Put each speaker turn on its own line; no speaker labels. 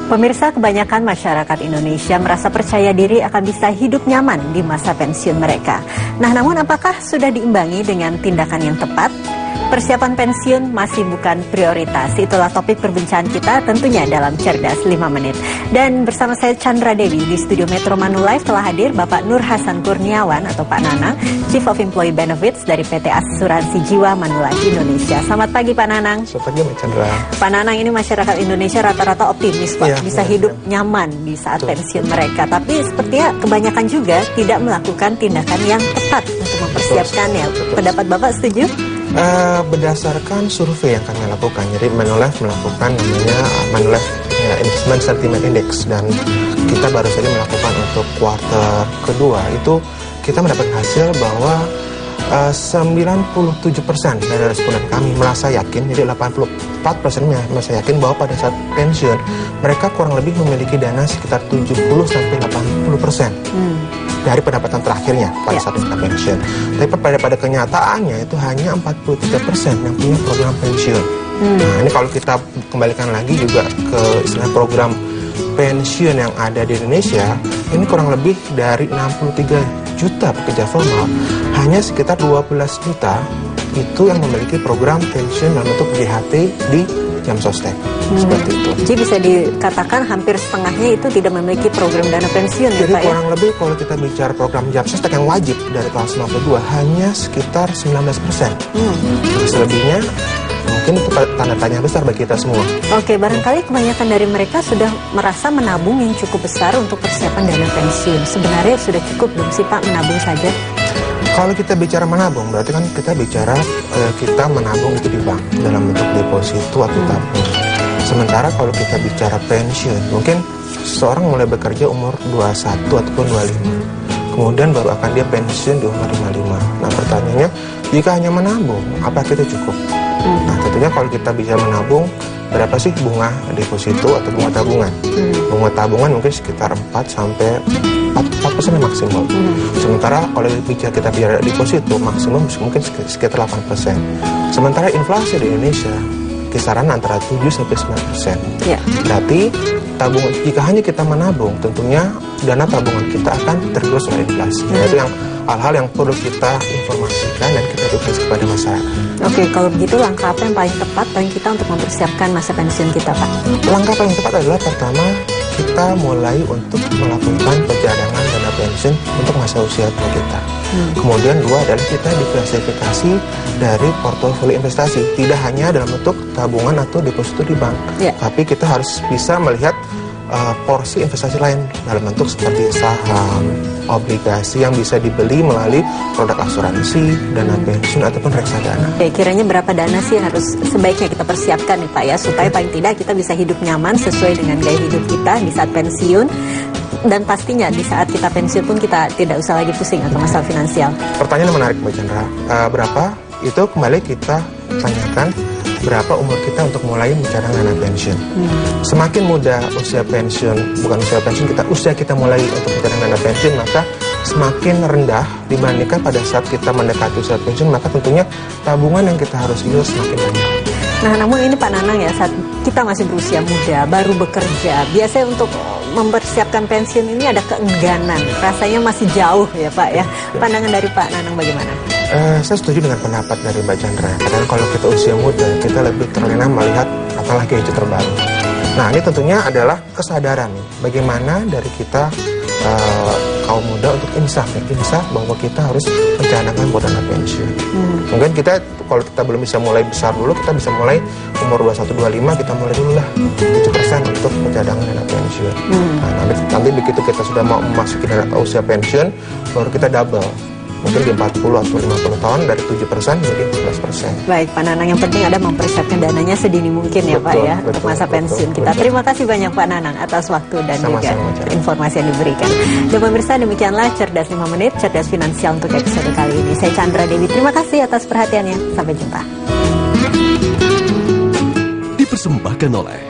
Pemirsa, kebanyakan masyarakat Indonesia merasa percaya diri akan bisa hidup nyaman di masa pensiun mereka. Nah, namun apakah sudah diimbangi dengan tindakan yang tepat? Persiapan pensiun masih bukan prioritas. Itulah topik perbincangan kita tentunya dalam Cerdas 5 Menit. Dan bersama saya Chandra Dewi di studio Metro Manulife telah hadir Bapak Nur Hasan Kurniawan atau Pak Nanang, Chief of Employee Benefits dari PT Asuransi Jiwa Manulife Indonesia. Selamat pagi Pak Nanang.
Selamat pagi Mbak Chandra.
Pak Nanang, ini masyarakat Indonesia rata-rata optimis Pak, bisa hidup nyaman di saat pensiun mereka. Tapi sepertinya kebanyakan juga tidak melakukan tindakan yang tepat untuk mempersiapkannya. Pendapat Bapak setuju?
Berdasarkan survei yang kami lakukan, jadi Manulife melakukan namanya Manulife Investment Sentiment Index, dan kita baru saja melakukan untuk kuartal kedua. Itu kita mendapat hasil bahwa 97% dari responden kami merasa yakin, jadi 84% merasa yakin bahwa pada saat pensiun mereka kurang lebih memiliki dana sekitar 70-80% dari pendapatan terakhirnya pada saat mereka pensiun. Tapi pada kenyataannya itu hanya 43% yang punya program pensiun. Nah, ini kalau kita kembalikan lagi juga ke istilah program pensiun yang ada di Indonesia, ini kurang lebih dari 63 juta pekerja formal, hanya sekitar 12 juta itu yang memiliki program pensiun dalam bentuk JHT di jam sostek. Seperti itu.
Jadi bisa dikatakan hampir setengahnya itu tidak memiliki program dana pensiun.
Jadi
Pak,
kurang lebih kalau kita bicara program jam sostek yang wajib dari tahun 92 hanya sekitar 19%. Selebihnya mungkin itu tanda tanya besar bagi kita semua.
Oke, barangkali kebanyakan dari mereka sudah merasa menabung yang cukup besar untuk persiapan dana pensiun. Sebenarnya sudah cukup belum sih Pak menabung saja?
Kalau kita bicara menabung, berarti kan kita bicara kita menabung itu di bank dalam bentuk deposito atau tabung. Sementara kalau kita bicara pensiun, mungkin seseorang mulai bekerja umur 21 ataupun 25. Kemudian baru akan dia pensiun di umur 55. Nah, pertanyaannya, jika hanya menabung, apakah itu cukup? Nah, tentunya kalau kita bisa menabung, berapa sih bunga deposito atau bunga tabungan? Bunga tabungan mungkin sekitar 4% maksimal. Sementara kalau kita bicara deposito maksimum mungkin sekitar 8%. Sementara inflasi di Indonesia kisaran antara 7-9%. Berarti tabungan, jika hanya kita menabung, tentunya dana tabungan kita akan tergerus oleh inflasi. Itu yang hal-hal yang perlu kita informasikan dan kita edukasi kepada masyarakat.
Oke, kalau begitu langkah apa yang paling tepat bagi kita untuk mempersiapkan masa pensiun kita, Pak?
Langkah paling tepat adalah pertama, kita mulai untuk melakukan pencadangan dana pensiun untuk masa usia tua kita. Kemudian dua adalah kita diklasifikasi dari portofolio investasi, tidak hanya dalam bentuk tabungan atau deposito di bank, tapi kita harus bisa melihat porsi investasi lain dalam bentuk seperti saham, obligasi yang bisa dibeli melalui produk asuransi, dana pensiun ataupun reksadana.
Oke, kiranya berapa dana sih harus sebaiknya kita persiapkan nih Pak ya, supaya paling tidak kita bisa hidup nyaman sesuai dengan gaya hidup kita di saat pensiun, dan pastinya di saat kita pensiun pun kita tidak usah lagi pusing atau masalah finansial.
Pertanyaan menarik Mbak Chandra. Berapa? Itu kembali kita tanyakan berapa umur kita untuk mulai mencadangan dana pensiun. Semakin muda usia pensiun, bukan usia pensiun kita, usia kita mulai untuk mencadangan dana pensiun, maka semakin rendah dibandingkan pada saat kita mendekati usia pensiun, maka tentunya tabungan yang kita harus hidup semakin banyak.
Nah, namun ini Pak Nanang ya, saat kita masih berusia muda, baru bekerja, biasanya untuk mempersiapkan pensiun ini ada keengganan, rasanya masih jauh ya Pak ya. Pandangan dari Pak Nanang bagaimana?
Saya setuju dengan pendapat dari Mbak Chandra. Karena kalau kita usia muda, kita lebih terlena melihat apalagi gadget terbaru. Nah, ini tentunya adalah kesadaran bagaimana dari kita kaum muda untuk insaf bahwa kita harus mencanangkan buat dana pensiun. Mungkin kita kalau kita belum bisa mulai besar dulu, kita bisa mulai umur 21-25, kita mulai dulu lah 7% untuk pencadangan dana pensiun. Nah, nanti begitu kita sudah mau memasuki dana usia pensiun, baru kita double. Mungkin di 40 atau 50 tahun dari 7% menjadi 14%.
Baik, Pak Nanang, yang penting ada mempersiapkan dananya sedini mungkin ya Pak ya, untuk masa pensiun kita. Terima kasih banyak Pak Nanang atas waktu dan juga informasi yang diberikan. Dan pemirsa, demikianlah Cerdas 5 Menit, Cerdas Finansial untuk episode kali ini. Saya Chandra Dewi, terima kasih atas perhatiannya. Sampai jumpa.
Dipersembahkan oleh